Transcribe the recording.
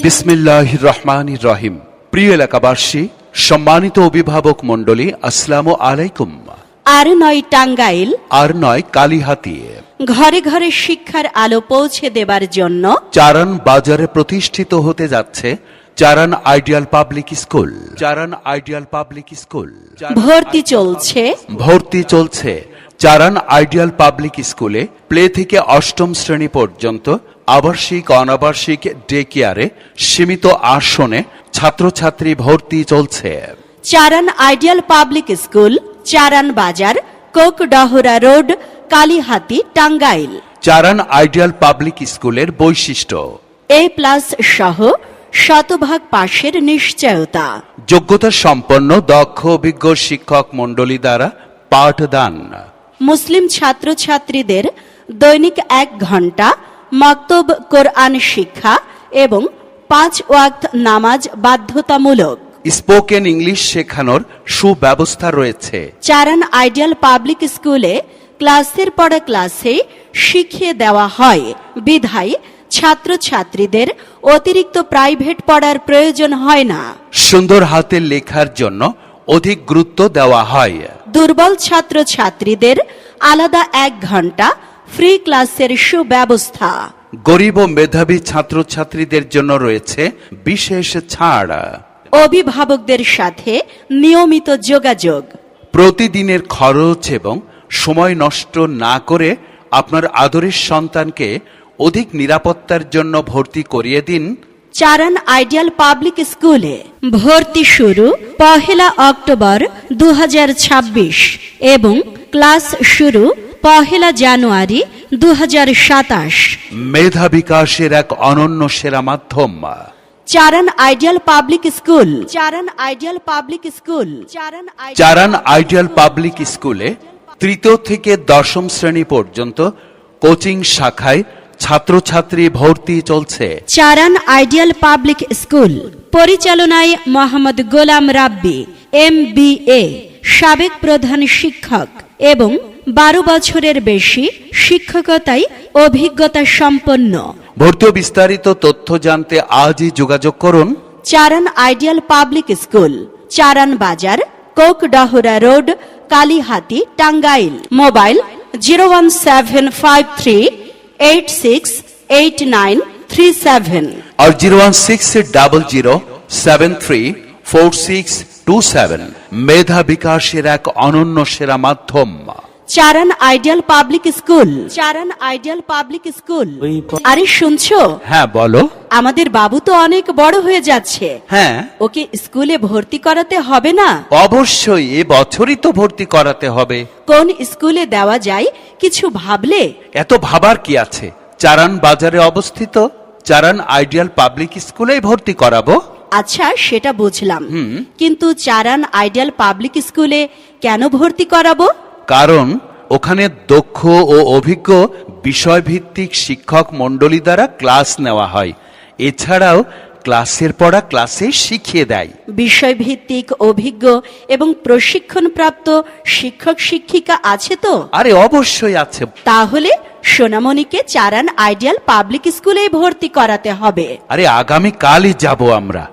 বিসমিল্লাহির রহমানির রহিম। প্রিয় এলাকাবাসী, সম্মানিত অভিভাবক মণ্ডলী, আসসালামু আলাইকুম। আর নয় টাঙ্গাইল, আর নয় কালিহাতী, ঘরে ঘরে শিক্ষার আলো পৌঁছে দেবার জন্য চারান বাজারে প্রতিষ্ঠিত হতে যাচ্ছে Charan ideal public school. Charan ideal public school ভর্তি চলছে চারান আইডিয়াল পাবলিক স্কুলে প্লে থেকে অষ্টম শ্রেণী পর্যন্ত আবাসিক অনাবাসিক ডে কেয়ারে সীমিত আসনে ছাত্রছাত্রী ভর্তি চলছে। Charan ideal public school, Charan Bazar, Kokdahara road, Kalihati, Tangail. Charan ideal public স্কুলের বৈশিষ্ট্য: A+ সহ শতভাগ পাশের নিশ্চয়তা, যোগ্যতা সম্পন্ন দক্ষ অভিজ্ঞ শিক্ষক মণ্ডলী দ্বারা পাঠদান, মুসলিম ছাত্রছাত্রীদের দৈনিক 1 ঘন্টা মক্তব কোরআন শিক্ষা এবং 5 ওয়াক্ত নামাজ বাধ্যতামূলক, স্পোকেন ইংলিশ শেখানোর সুব্যবস্থা রয়েছে। চারান আইডিয়াল পাবলিক স্কুলে ক্লাসের পর ক্লাসে শিখিয়ে দেওয়া হয় বিধায় ছাত্রছাত্রীদের অতিরিক্ত প্রাইভেট পড়ার প্রয়োজন হয় না। সুন্দর হাতের লেখার জন্য অধিক গুরুত্ব দেওয়া হয়। দুর্বল ছাত্রছাত্রীদের আলাদা 1 ঘন্টা ফ্রি ক্লাসের সুব্যবস্থা। গরিব ও মেধাবী ছাত্রছাত্রীদের জন্য রয়েছে বিশেষ ছাড়। অভিভাবকদের সাথে নিয়মিত যোগাযোগ। প্রতিদিনের খরচ এবং সময় নষ্ট না করে আপনার আদরের সন্তানকে অধিক নিরাপত্তার জন্য ভর্তি করিয়ে দিন চারান আইডিয়াল পাবলিক স্কুলে। ভর্তি শুরু 1 অক্টোবর 2026 এবং ক্লাস শুরু 1 জানুয়ারি 2027। মেধা বিকাশের এক অনন্য সেরা মাধ্যম Charan ideal public school. Charan ideal public school. Charan ideal public স্কুলে তৃতীয় থেকে দশম শ্রেণী পর্যন্ত কোচিং শাখায় ছাত্রছাত্রী ভর্তি চলছে। চারান আইডিয়াল পাবলিক স্কুল পরিচালনায় মোহাম্মদ গোলাম রাব্বি, MBA, সাবেক প্রধান শিক্ষক এবং 12 বছরের বেশি শিক্ষকতায় অভিজ্ঞতা সম্পন্ন। ভর্তি ও বিস্তারিত তথ্য জানতে আজই যোগাযোগ করুন Charan ideal public school, Charan Bazar, Kokdahara road, Kalihati, Tangail. Mobile 01755868937 और 01600734627। মেধা বিকাশের এক অনন্য সেরা মাধ্যম Charan ideal public school. Charan ideal public school. আরে শুনছো? হ্যাঁ বলো। আমাদের বাবু তো অনেক বড় হয়ে যাচ্ছে। হ্যাঁ, ওকে স্কুলে ভর্তি করাতে হবে না? অবশ্যই, এ বছরই তো ভর্তি করাতে হবে। কোন স্কুলে দেওয়া যায় কিছু ভাবলে? এত ভাবার কি আছে? চারান বাজারে অবস্থিত চারান আইডিয়াল পাবলিক স্কুলেই ভর্তি করাবো। আচ্ছা, সেটা বুঝলাম, কিন্তু চারান আইডিয়াল পাবলিক স্কুলে কেন ভর্তি করাবো? কারণ ওখানে দক্ষ ও অভিজ্ঞ বিষয়ভিত্তিক শিক্ষক মণ্ডলী দ্বারা ক্লাস নেওয়া হয়। এছাড়াও ক্লাসের পড়া ক্লাসে শিখিয়ে দেয়। বিষয়ভিত্তিক অভিজ্ঞ এবং প্রশিক্ষণপ্রাপ্ত শিক্ষক শিক্ষিকা আছে তো? আরে অবশ্যই আছে। তাহলে সোনামণিকে চারান আইডিয়াল পাবলিক স্কুলেই ভর্তি করাতে হবে। আরে আগামী কালই যাব আমরা।